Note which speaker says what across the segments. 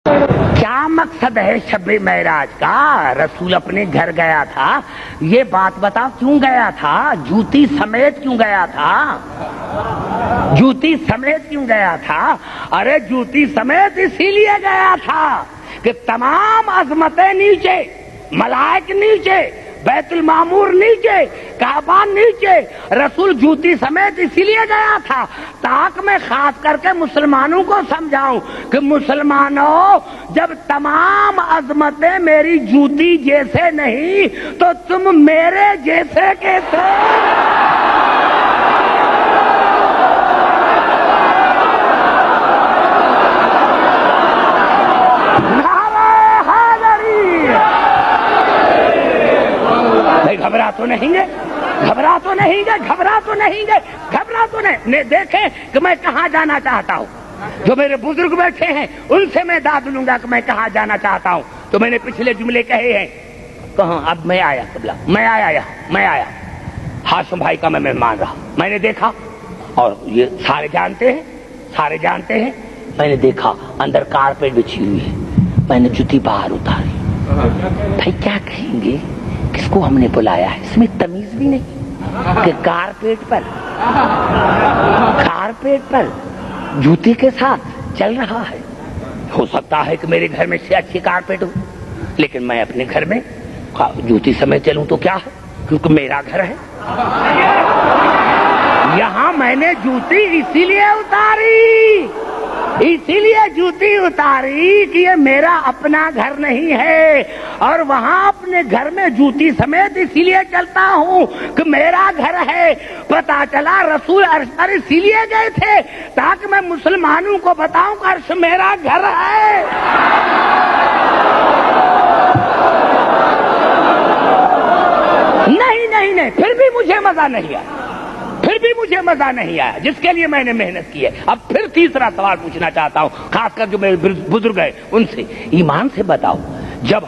Speaker 1: کیا مقصد ہے شب معراج کا؟ رسول اپنے گھر گیا تھا، یہ بات بتاؤ کیوں گیا تھا؟ جوتی سمیت کیوں گیا تھا؟ جوتی سمیت کیوں گیا تھا؟ ارے جوتی سمیت اسی لیے گیا تھا کہ تمام عظمتیں نیچے، ملائک نیچے، بیت المعمور نیچے، کعبہ نیچے، رسول جوتی سمیت اسی لیے گیا تھا تاکہ میں خاص کر کے مسلمانوں کو سمجھاؤں کہ مسلمانوں، جب تمام عظمتیں میری جوتی جیسے نہیں تو تم میرے جیسے کیسے؟ گھبرا تو نہیں گے، گھبرا تو نہیں گے، گھبرا تو نہیں گے، گھبرا تو نہیں۔ دیکھیں کہ میں کہاں جانا چاہتا ہوں، جو میرے بزرگ بیٹھے ہیں ان سے میں داد لوں گا کہ میں کہاں جانا چاہتا ہوں۔ تو میں نے پچھلے جملے کہے ہیں، کہاں اب میں آیا قبلہ، میں آیا ہاشم بھائی کا میں مہمان رہا، میں نے دیکھا، اور یہ سارے جانتے ہیں، میں نے دیکھا اندر کارپیٹ بچھی ہوئی ہے، میں نے جوتی باہر اتاری۔ بھائی کیا کہیں گے، کس کو ہم نے بلایا ہے؟ اس میں تمیز بھی نہیں کہ کارپیٹ پر جوتی کے ساتھ چل رہا ہے۔ ہو سکتا ہے کہ میرے گھر میں سے اچھی کارپیٹ ہو، لیکن میں اپنے گھر میں جوتی سمیت چلوں تو کیا ہے، کیونکہ میرا گھر ہے۔ یہاں میں نے جوتی اسی لیے جوتی اتاری کہ یہ میرا اپنا گھر نہیں ہے، اور وہاں اپنے گھر میں جوتی سمیت اسی لیے چلتا ہوں کہ میرا گھر ہے۔ پتا چلا رسول عرش پر اسی لیے گئے تھے تاکہ میں مسلمانوں کو بتاؤں کہ عرش میرا گھر ہے۔ نہیں، پھر بھی مجھے مزہ نہیں آیا جس کے لیے میں نے محنت کی ہے۔ اب پھر تیسرا سوال پوچھنا چاہتا ہوں، خاص کر جو میرے بزرگ ہیں ان سے، ایمان سے بتاؤ، جب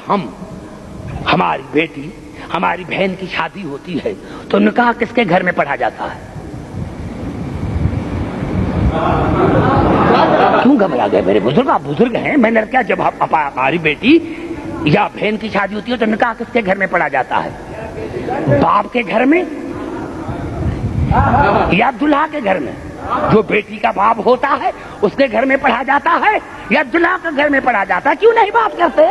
Speaker 1: ہماری بیٹی، ہماری بہن کی شادی ہوتی ہے تو نکاح کس کے گھر میں پڑھا جاتا ہے؟ کیوں گھبرا گئے میرے بزرگ؟ آپ بزرگ ہیں، میں نے کیا، جب ہماری بیٹی یا بہن کی شادی ہوتی ہے تو نکاح کس کے گھر میں پڑھا جاتا ہے؟ باپ کے گھر میں یا دلہا کے گھر میں؟ جو بیٹی کا باپ ہوتا ہے اس کے گھر میں پڑھا جاتا ہے یا دلہا کے گھر میں پڑھا جاتا ہے؟ کیوں نہیں بات کرتے؟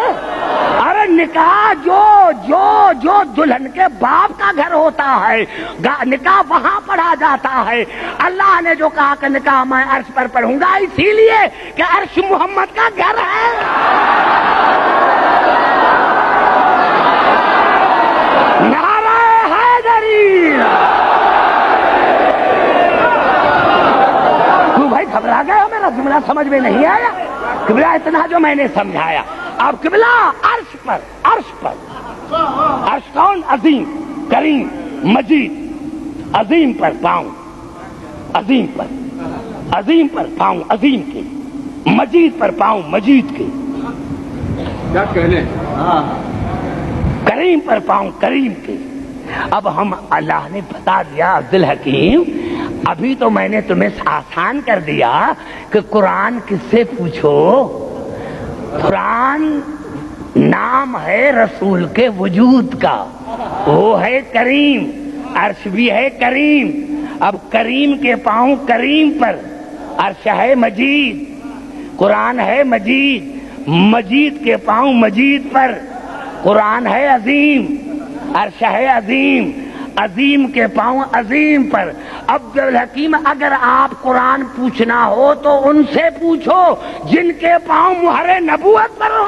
Speaker 1: ارے نکاح جو دلہن کے باپ کا گھر ہوتا ہے، نکاح وہاں پڑھا جاتا ہے۔ اللہ نے جو کہا کہ نکاح میں عرش پر پڑھوں گا، اسی لیے کہ عرش محمد کا گھر ہے۔ نعرہ حیدری! گھبرا گیا، میرا جملہ سمجھ میں نہیں آیا؟ قبلہ اتنا جو میں نے سمجھایا، اب قبلہ عرش پر عرش کون؟ عظیم، کریم، مجید، عظیم پر پاؤں، عظیم پر پاؤں عظیم کے، مجید پر پاؤں مجید کے،
Speaker 2: کیا کہنے،
Speaker 1: کریم پر پاؤں کریم کے۔ اب ہم، اللہ نے بتا دیا عبد الحکیم، ابھی تو میں نے تمہیں آسان کر دیا کہ قرآن کس سے پوچھو۔ قرآن نام ہے رسول کے وجود کا، وہ ہے کریم، عرش بھی ہے کریم۔ اب کریم کے پاؤں کریم پر، عرش ہے مجید، قرآن ہے مجید، مجید کے پاؤں مجید پر، قرآن ہے عظیم، عرش ہے عظیم، عظیم کے پاؤں عظیم پر۔ عبد الحکیم، اگر آپ قرآن پوچھنا ہو تو ان سے پوچھو جن کے پاؤں مہر نبوت پر ہو۔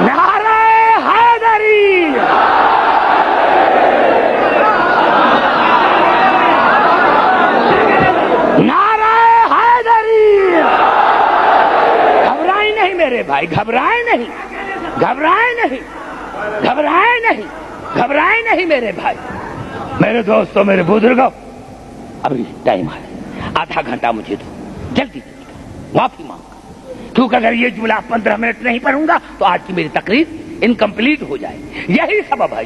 Speaker 1: نعرہ حیدری! نعرہ حیدری! گھبرائیں نہیں میرے بھائی، گھبرائیں نہیں میرے بھائی، میرے دوستوں، میرے بزرگوں، ابھی ٹائم ہے، آدھا گھنٹہ مجھے دو، جلدی معافی مانگ، کیونکہ اگر یہ جملہ 15 منٹ نہیں پڑھوں گا تو آج کی میری تقریر انکمپلیٹ ہو جائے۔ یہی سبب ہے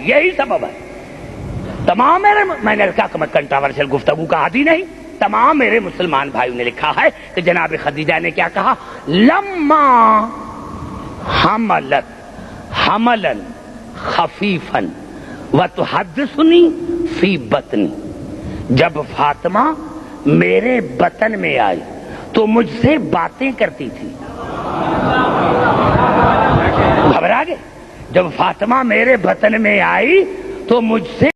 Speaker 1: تمام میں نے کہا کہ کنٹراورشل گفتگو کا عادی نہیں. تمام میرے مسلمان بھائیوں نے لکھا ہے کہ جناب خدیجہ نے کیا کہا, لما حملت حملا خفیفا وتحدثنی فی بطنی, جب فاطمہ میرے بطن میں آئی تو مجھ سے باتیں کرتی تھی. گھبرا گئے. جب فاطمہ میرے بطن میں آئی تو مجھ سے